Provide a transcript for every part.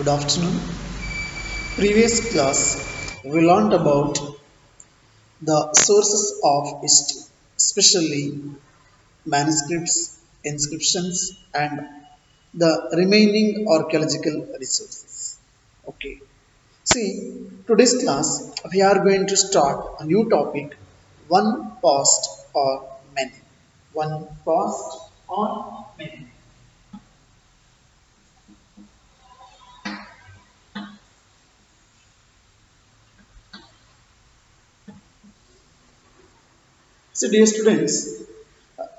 Good afternoon. Previous class we learned about the sources of history, especially manuscripts, inscriptions, and the remaining archaeological resources. Okay. See, today's class we are going to start a new topic: one past or many. One past or many. So, dear students,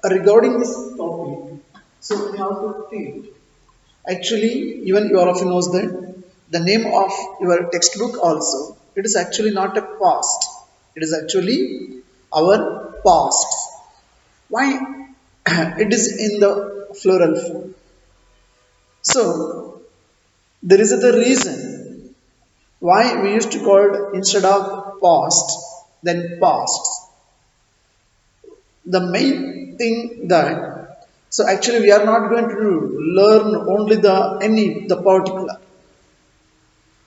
regarding this topic, so we have to think. Actually, even you all of you knows that the name of your textbook also, it is actually not a past. It is actually our past. Why? It is in the plural form. So there is the reason why we used to call it instead of past, then past. The main thing that so actually we are not going to learn only the particular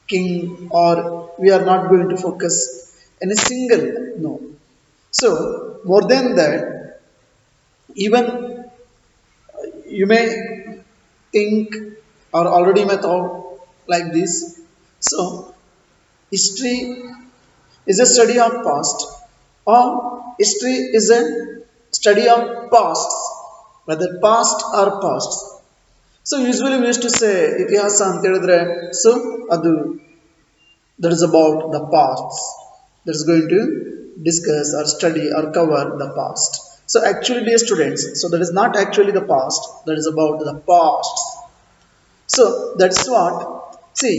king, or we are not going to focus any single, no. So more than that, even you may think or already may thought like this. So history is a study of past, or history is a study of pasts, whether past or past. So usually we used to say ಇತಿಹಾಸ ಅಂತ ಹೇಳಿದ್ರೆ so ಅದು that is about the past, that is going to discuss or study or cover the past. So actually dear students, so that is not actually the past, that is about the past. So that's what, see,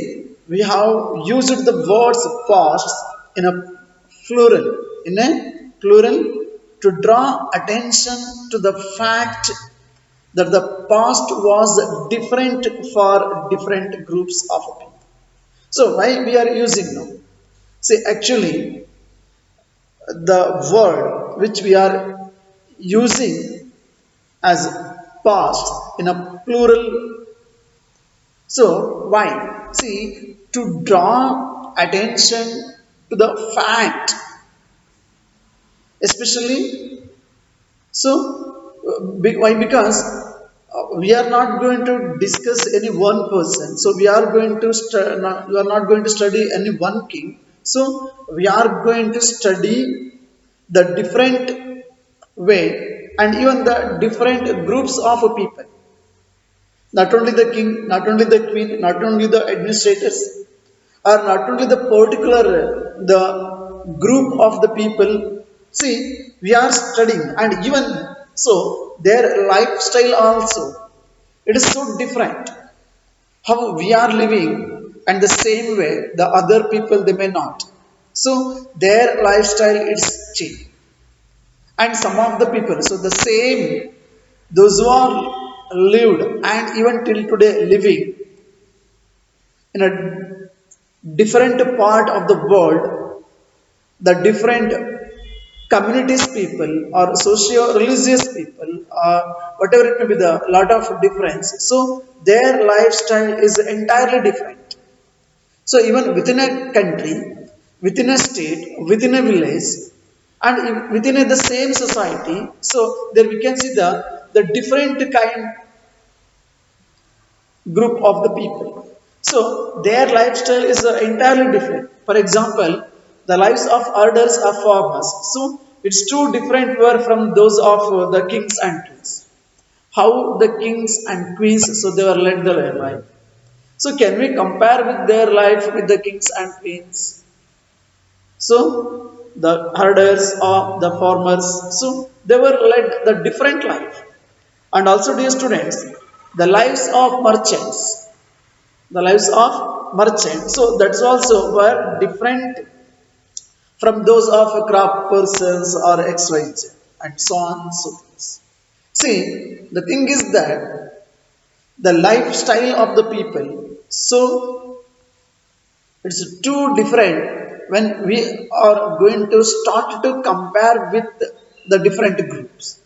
we have used the words past in a plural, in a plural to draw attention to the fact that the past was different for different groups of people. So why we are using now? See, actually, the word which we are using as past in a plural. So why? See, to draw attention to the fact, especially why? Because we are not going to discuss any one person. So we are going to we are not going to study any one king. So we are going to study the different way and even the different groups of people. Not only the king, not only the queen, not only the administrators, or not only the particular the group of the people. See, we are studying, and even so, their lifestyle also, it is so different. How we are living, and the same way the other people they may not. So their lifestyle is changed, and some of the people, so the same, those who are lived and even till today living in a different part of the world, the different communities people or socio-religious people, or whatever it may be, the lot of difference. So their lifestyle is entirely different. So even within a country, within a state, within a village, and within the same society, so there we can see the different kind group of the people. So their lifestyle is entirely different. For example, the lives of elders are farmers. So it's too different were from those of the kings and queens. How the kings and queens, so they were led their life. So can we compare with their life with the kings and queens? So the herders or the farmers, so they were led the different life. And also, dear students, the lives of merchants, the lives of merchants. So that's also were different from those of craft persons or XYZ and so on so forth. See, the thing is that the lifestyle of the people, so it's too different when we are going to start to compare with the different groups,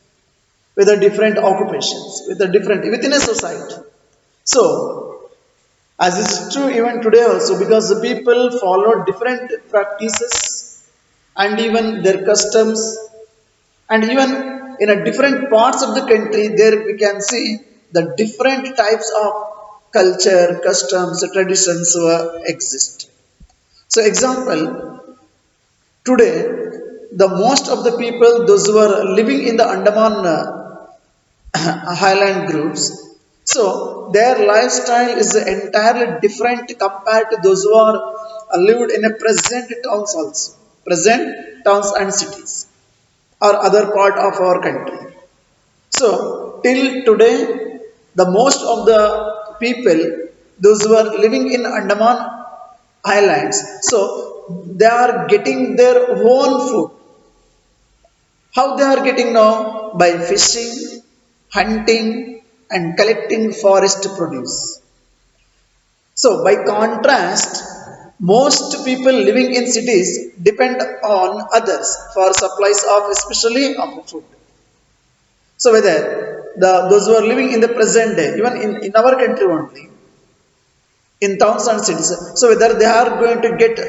with the different occupations, with the different within a society. So As is true even today also, because the people follow different practices and even their customs, and even in a different parts of the country, there we can see the different types of culture, customs, traditions exist. So, example, today the most of the people, those who are living in the Andaman highland groups, so their lifestyle is entirely different compared to those who are lived in a present towns also, present towns and cities or other part of our country. So till today, the most of the people, those who are living in Andaman islands, so they are getting their own food. How they are getting now? By fishing, hunting, and collecting forest produce. So, by contrast, most people living in cities depend on others for supplies of, especially of food. So, whether those who are living in the present day, even in our country only, in towns and cities, so whether they are going to get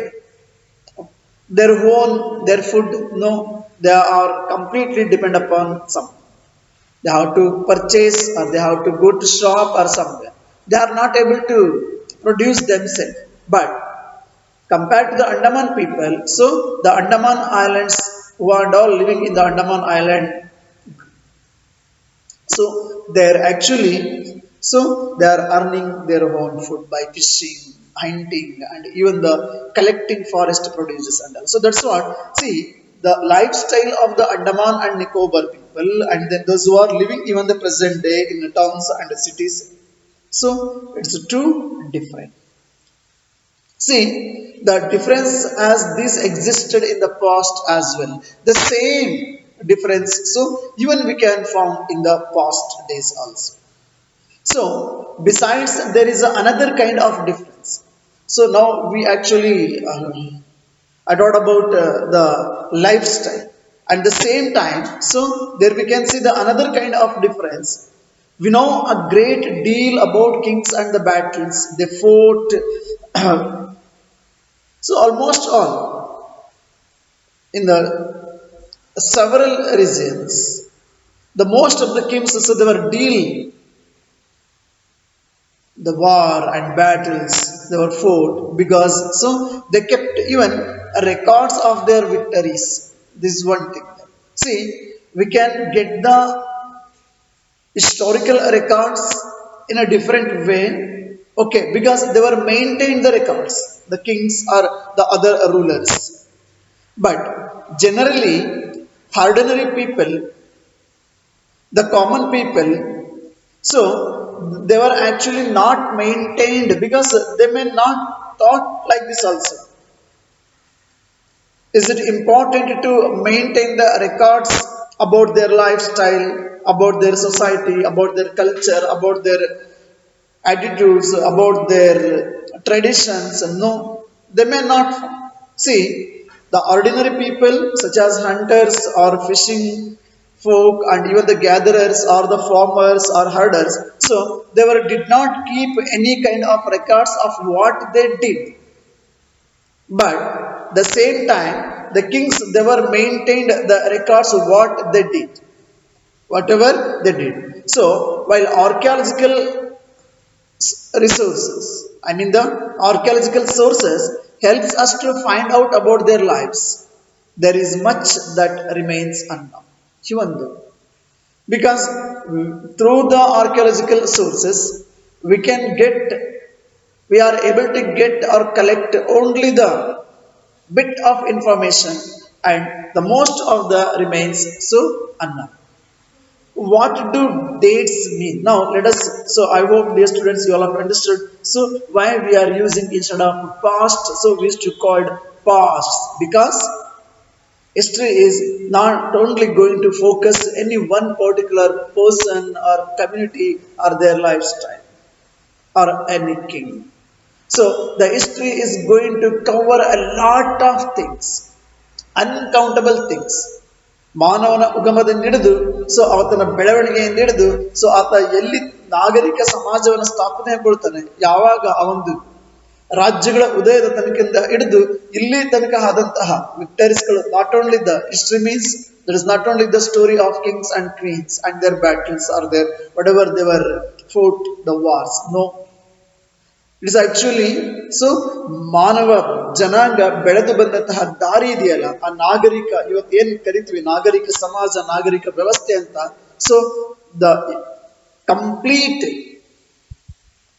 their own their food, no, they are completely depend upon some. They have to purchase or they have to go to shop or somewhere. They are not able to produce themselves. But compared to the Andaman people, so the Andaman islands who are all living in the Andaman island, so they're actually, so they are earning their own food by fishing, hunting, and even the collecting forest produces and all. So that's what, see, the lifestyle of the Andaman and Nicobar people, and then those who are living even the present day in the towns and the cities. So it's too different. See, the difference as this existed in the past as well. The same difference, so even we can found in the past days also. So, besides, there is another kind of difference. So now we actually adopt about the lifestyle. At the same time, so there we can see the another kind of difference. We know a great deal about kings and the battles they fought. So almost all in the several regions, the most of the kings, so they were deal the war and battles they were fought, because so they kept even records of their victories. This is one thing. See, we can get the historical records in a different way. Okay, because they were maintained the records, the kings or the other rulers. But generally, ordinary people, the common people, so they were actually not maintained because they may not thought like this also. Is it important to maintain the records about their lifestyle, about their society, about their culture, about their attitudes, about their traditions? No, they may not. See, the ordinary people, such as hunters or fishing folk, and even the gatherers or the farmers or herders, so they were did not keep any kind of records of what they did. But the same time, the kings they were maintained the records of what they did, whatever they did. So while archaeological resources, I mean the archaeological sources helps us to find out about their lives. There is much that remains unknown. Even though, because through the archaeological sources we can get, we are able to get or collect only the bit of information, and the most of the remains so unknown. What do dates mean? Now let us, so I hope dear students you all have understood, so why we are using instead of past, so we used to call it past, because history is not only going to focus any one particular person or community or their lifestyle or any king. So the history is going to cover a lot of things, uncountable things. ಮಾನವನ ಉಗಮದಿಂದ ಹಿಡಿದು so ಆತನ ಬೆಳವಣಿಗೆಯಿಂದ ಹಿಡಿದು so ಆತ ಎಲ್ಲಿ ನಾಗರಿಕ ಸಮಾಜವನ್ನು ಸ್ಥಾಪನೆಗೊಳ್ತಾನೆ, ಯಾವಾಗ ಆ ಒಂದು ರಾಜ್ಯಗಳ ಉದಯದ ತನಕದಿಂದ ಹಿಡಿದು ಇಲ್ಲಿ ತನಕ ಆದಂತಹ ವಿಕ್ಟರೀಸ್ಗಳು, not only the history means that is not only the story of kings and queens and their battles or there whatever they were fought the wars. No, it is actually so ಮಾನವ ಜನಾಂಗ ಬೆಳೆದು ಬಂದಂತಹ ದಾರಿ ಇದೆಯಲ್ಲ, ಆ ನಾಗರಿಕ ಇವತ್ತು ಏನ್ ಕರಿತೀವಿ ನಾಗರಿಕ ಸಮಾಜ, ನಾಗರಿಕ ವ್ಯವಸ್ಥೆ ಅಂತ, so the complete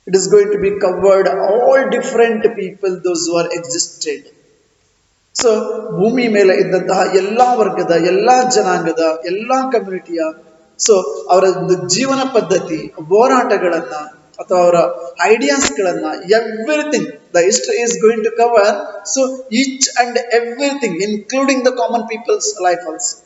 it is going to be covered all different people those who are existed. So ಭೂಮಿ ಮೇಲೆ ಇದ್ದಂತಹ ಎಲ್ಲಾ ವರ್ಗದ, ಎಲ್ಲಾ ಜನಾಂಗದ, ಎಲ್ಲಾ ಕಮ್ಯುನಿಟಿಯ ಸೊ ಅವರ ಒಂದು ಜೀವನ ಪದ್ಧತಿ, ಹೋರಾಟಗಳನ್ನ ಅಥವಾ ಅವರ ಐಡಿಯಾಸ್ಗಳನ್ನ, everything the history is going to cover. So each and everything including the common people's life also,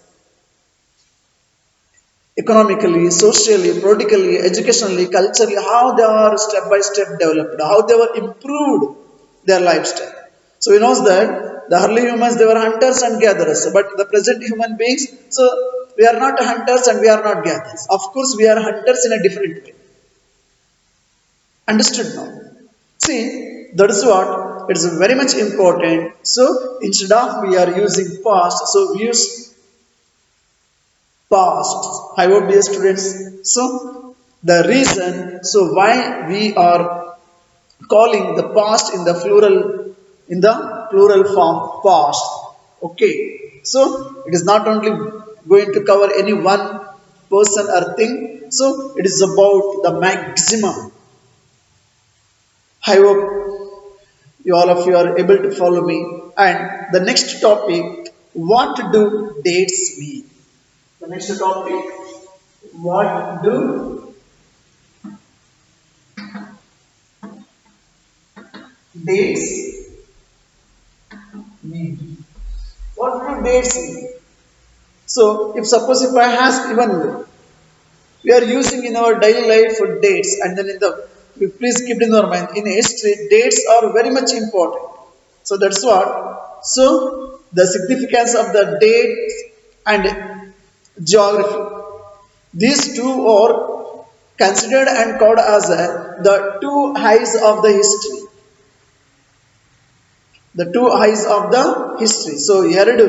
economically, socially, politically, educationally, culturally, how they are step by step developed, how they were improved their lifestyle. So he knows that the early humans, they were hunters and gatherers, but the present human beings, so we are not hunters and we are not gatherers. Of course, we are hunters in a different way. Understood now? See, that is what it is very much important. So instead of we are using past, so we use past. I hope, dear students, so the reason so why we are calling the past in the plural form past. Okay, so it is not only going to cover any one person or thing, so it is about the maximum. I hope you all of you are able to follow me. And the next topic, what do dates mean? The next topic, what do dates mean? What do dates mean? So, if suppose if I ask, even we are using in our daily life dates, and then in the, please keep in your mind, in history dates are very much important. So that's what. So the significance of the dates and geography, these two are considered and called as the two eyes of the history. The two eyes of the history. So ಎರಡು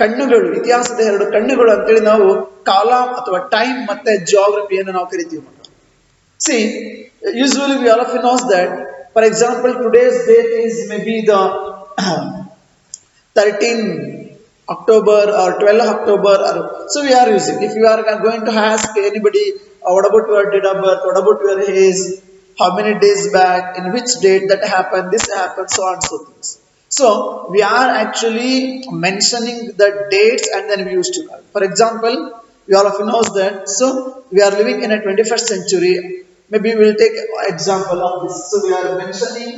ಕಣ್ಣುಗಳು, ಇತಿಹಾಸದ ಎರಡು ಕಣ್ಣುಗಳು ಅಂತೇಳಿ ನಾವು ಕಾಲ ಅಥವಾ time ಮತ್ತೆ ಜಿಯೋಗ್ರಫಿಯನ್ನು ನಾವು ಕರಿತೀವಿ. See, usually we all of you knows that, for example, today's date is maybe the 13 October or 12 October, or, so we are using. If you are going to ask anybody, what about your date of birth, what about your age, how many days back, in which date that happened, this happened, so on, so things. So we are actually mentioning the dates and then we used to. For example, we all of you knows that. So we are living in a 21st century. Maybe we will take example of this. So we are mentioning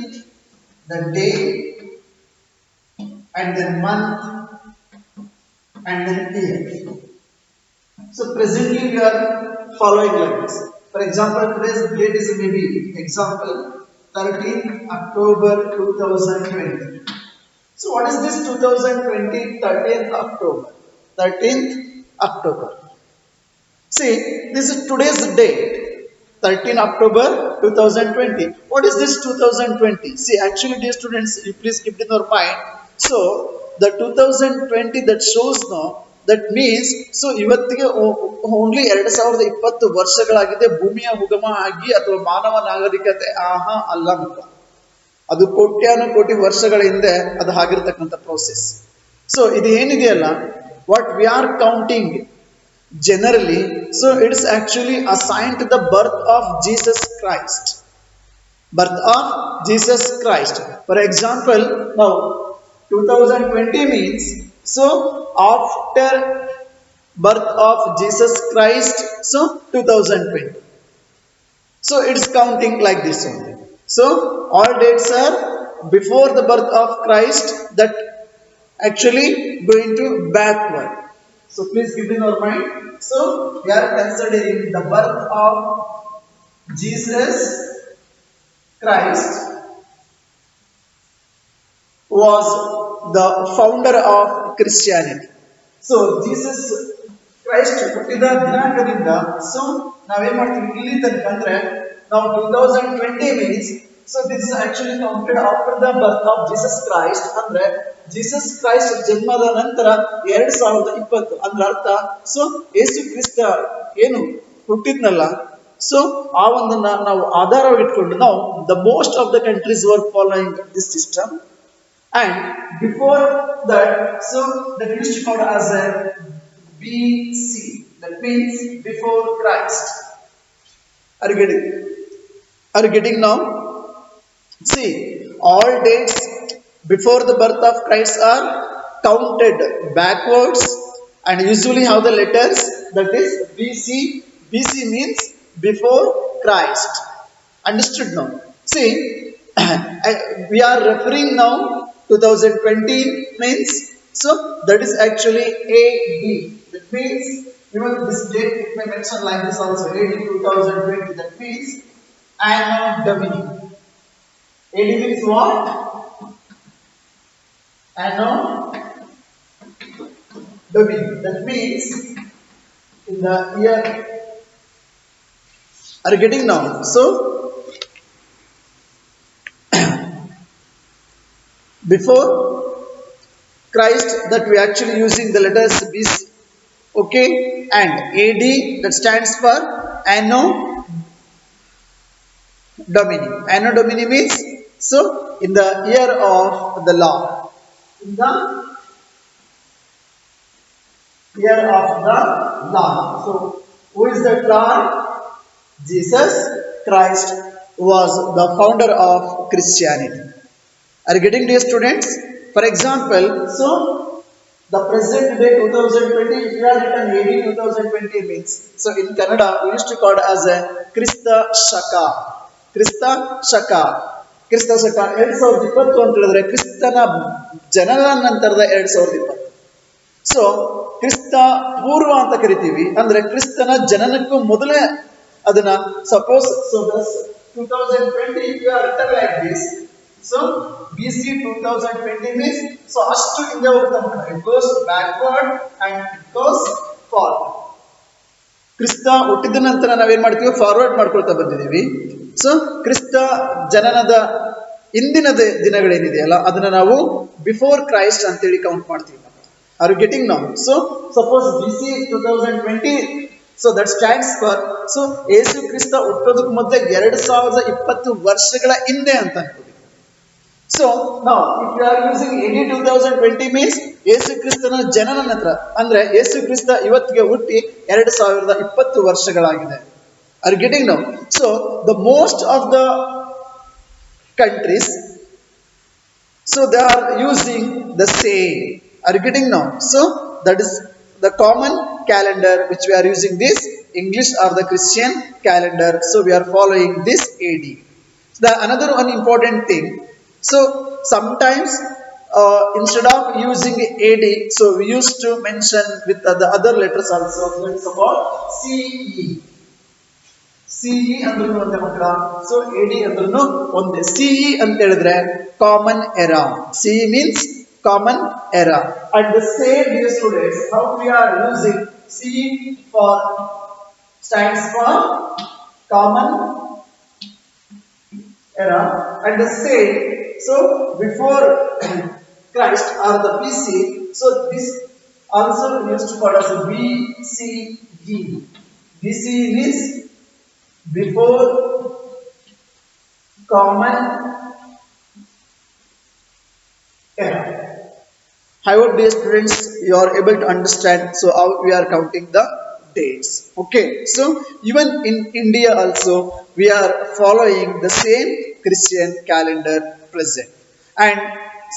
the day and then month and then year. So presently we are following like this. For example, today's date is maybe example 13th October 2020. So what is this 2020 13th October? 13th October. See, this is today's date. 13 October 2020. What is this 2020? See, actually, dear students, you please keep it in your mind. So, the 2020 that shows now, that means, so ಇವತ್ತಿಗೆ only 2020 ವರ್ಷಗಳಾಗಿದೆ ಭೂಮಿಯ ಉಗಮ ಆಗಿ ಅಥವಾ ಮಾನವ ನಾಗರಿಕತೆ ಅಲ್ಲ ಅಂತ. ಅದು ಕೋಟ್ಯಾನು ಕೋಟಿ ವರ್ಷಗಳ ಹಿಂದೆ ಅದು ಆಗಿರ್ತಕ್ಕಂಥ ಪ್ರೋಸೆಸ್. ಸೊ ಇದು ಏನಿದೆಯಲ್ಲ, what we are counting generally, so it is actually assigned to the birth of Jesus Christ. Birth of Jesus Christ. For example, now 2020 means, so after birth of Jesus Christ, so 2020. So it's counting like this only. So all dates are before the birth of Christ, that actually going to backward. So please keep in your mind. So we are considering the birth of Jesus Christ, who was the founder of Christianity. So Jesus Christ ಹುಟ್ಟಿದ ದಿನಾಂಕದಿಂದ so ನಾವೇನ್ ಮಾಡ್ತೀವಿ ಇಲ್ಲಿ ತನಕ ಅಂದ್ರೆ ನಾವು 2020 means so this is actually counted after the birth of Jesus Christ ಅಂದ್ರೆ Jesus Christ ಜನ್ಮದ ನಂತರ 2020 ಅಂದ್ರೆ ಅರ್ಥ ಸೊ ಯೇಸು ಕ್ರಿಸ್ತ ಏನು ಹುಟ್ಟಿದ್ನಲ್ಲ ಸೊ ಆ ಒಂದನ್ನ ನಾವು ಆಧಾರವಾಗಿ ಇಟ್ಕೊಂಡು ನಾವು the most of the countries var following this system and before that so that used to called as a BC, that means before Christ. Are you getting now? See, all dates before the birth of Christ are counted backwards and usually have the letters that is BC. BC means before Christ. Understood now? See, we are referring now 2020 means so that is actually AD. That means even this date it may mention like this also AD 2020. That means Anno Domini. AD means what? Anno Domini. That means in the year. Are you getting now? So before Christ that we actually using the letters BC, okay, and AD that stands for Anno Domini. Anno Domini means so in the year of the Lord. In the year of the Lord. So who is that Lord? Jesus Christ was the founder of Christianity. Are you getting dear students? For example, so the present day 2020, if you are written AD 2020 means, so in Kannada we used to call it as a Krista Shaka. Krista Shaka. Krista Shaka 2020 ಅಂತ ಹೇಳಿದ್ರೆ ಕ್ರಿಸ್ತನ ಜನನ ನಂತರದ 2020. So ಕ್ರಿಸ್ತ ಪೂರ್ವ ಅಂತ ಕರಿತೀವಿ ಅಂದ್ರೆ ಕ್ರಿಸ್ತನ ಜನನಕ್ಕೂ ಮೊದಲೇ ಅದನ್ನ suppose so 2020 if you are written like this. So BC 2020 means so ashtu india ಹೋಗ್ತಾ it goes backward and it goes forward. ಕ್ರಿಸ್ತ ಹುಟ್ಟಿದ ನಂತರ ನಾವೇನ್ ಮಾಡ್ತೀವಿ ಫಾರ್ವರ್ಡ್ ಮಾಡ್ಕೊಳ್ತಾ ಬಂದಿದ್ದೀವಿ. ಸೊ ಕ್ರಿಸ್ತ ಜನನದ ಇಂದಿನ ದಿನಗಳೇನಿದೆಯಲ್ಲ ಅದನ್ನ ನಾವು ಬಿಫೋರ್ ಕ್ರೈಸ್ಟ್ ಅಂತೇಳಿ ಕೌಂಟ್ ಮಾಡ್ತೀವಿ. Are you getting now? So suppose BC 2020 so that stands for so ಯೇಸು ಕ್ರಿಸ್ತ ಹುಟ್ಟೋದಕ್ಕೆ ಮೊದಲೇ 2020 ವರ್ಷಗಳ ಹಿಂದೆ ಅಂತ ಅನ್ಕೊಳ್ಳಿ. So now if you are using AD 2020 means ಯೇಸು ಕ್ರಿಸ್ತನ ಜನನ ನಂತರ ಅಂದ್ರೆ ಯೇಸು ಕ್ರಿಸ್ತ ಇವತ್ತಿಗೆ ಹುಟ್ಟಿ 2020 ವರ್ಷಗಳಾಗಿದೆ. Are you getting now? So the most of the countries so they are using the same. Are you getting now? So that is the common calendar which we are using this English or the Christian calendar. So we are following this AD. So the another one important thing. So sometimes instead of using AD, so we used to mention with the other letters also. It's about CE. CE ಅಂದ್ರೂ ಒಂದೇ ಮಕ್ಕಳ. So AD ಅಂದ್ರೂ ಒಂದೇ. CE ಅಂತ ಹೇಳಿದ್ರೆ common era. CE means common era. And the same dear students, how we are using CE for stands for common era and the same. So before Christ or the BC, so this also used to call as BCE. BCE means before common era. I hope dear students you are able to understand so how we are counting the dates. Okay, so even in India also we are following the same Christian calendar present, and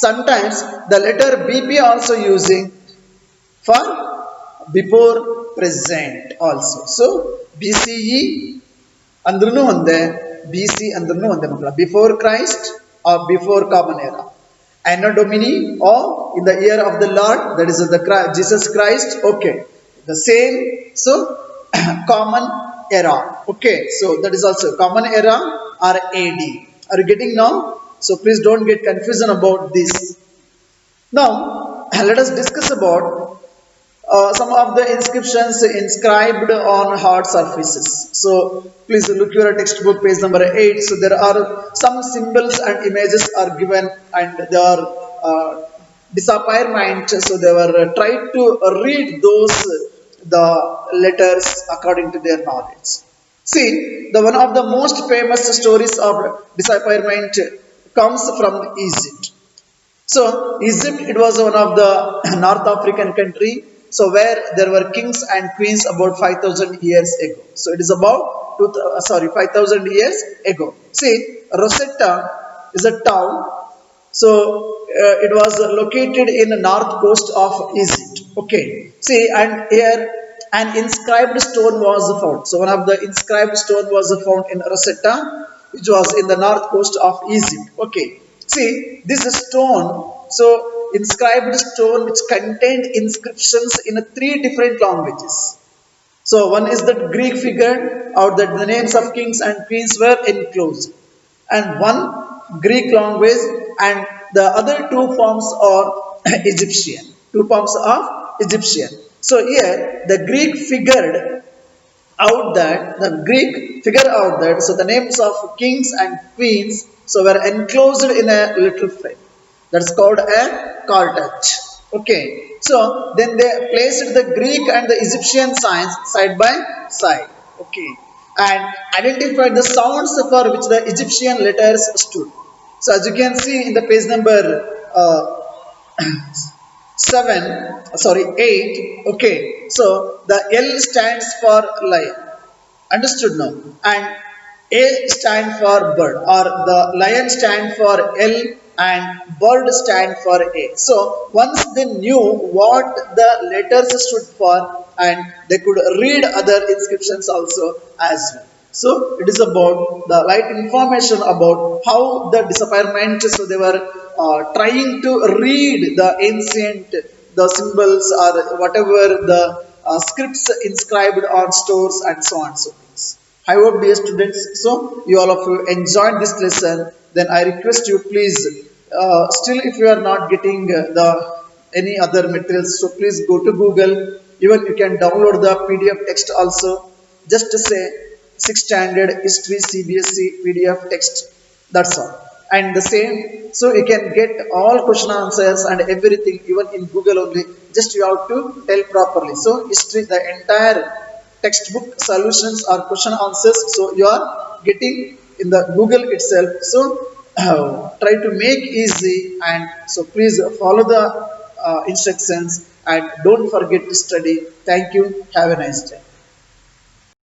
sometimes the letter BP also using for before present also. So BCE andrunu onde, BC andrunu onde makla, before Christ or before common era. Anno Domini or in the year of the Lord, that is the Jesus Christ. Okay, the same. So common era. Okay, so that is also common era or AD. Are you getting now? So please don't get confusion about this. Now let us discuss about some of the inscriptions inscribed on hard surfaces. So please look your textbook page number 8. So there are some symbols and images are given and they are disappointment. So they were tried to read those the letters according to their knowledge. See, the one of the most famous stories of disappointment comes from Egypt. So Egypt, it was one of the North African country. So where there were kings and queens about 5,000 years ago. So it is about 5,000 years ago. See, Rosetta is a town. So it was located in the north coast of Egypt. Okay. See, and here an inscribed stone was found. So one of the inscribed stone was found in Rosetta, which was in the north coast of Egypt. Okay. See, this stone, so inscribed stone which contained inscriptions in three different languages. So one is that Greek figure out that the names of kings and queens were enclosed. And one Greek language and the other two forms are Egyptian. Two forms of Egyptian. So here the Greek figured out that so the names of kings and queens so were enclosed in a little frame. That's called a cartouche. Okay. So then they placed the Greek and the Egyptian signs side by side. Okay. And identified the sounds for which the Egyptian letters stood. So as you can see in the page number 8. Okay. So the L stands for lion. Understood now? And A stand for bird or the lion stand for L and bird stand for A. So once they knew what the letters stood for and they could read other inscriptions also as well. So it is about the light information about how the disappointment, so they were trying to read the ancient, the symbols or whatever the scripts inscribed on stores and so on and so forth. I hope dear students, so you all of you enjoyed this lesson. Then I request you please, still if you are not getting the any other materials, so please go to Google. Even you can download the PDF text also. Just to say 6th standard history CBSE PDF text. That's all. And the same, so you can get all question answers and everything even in Google only. Just you have to tell properly. So history, the entire textbook solutions or question answers. So you are getting in the Google itself. So try to make easy and so please follow the instructions and don't forget to study. Thank you. Have a nice day.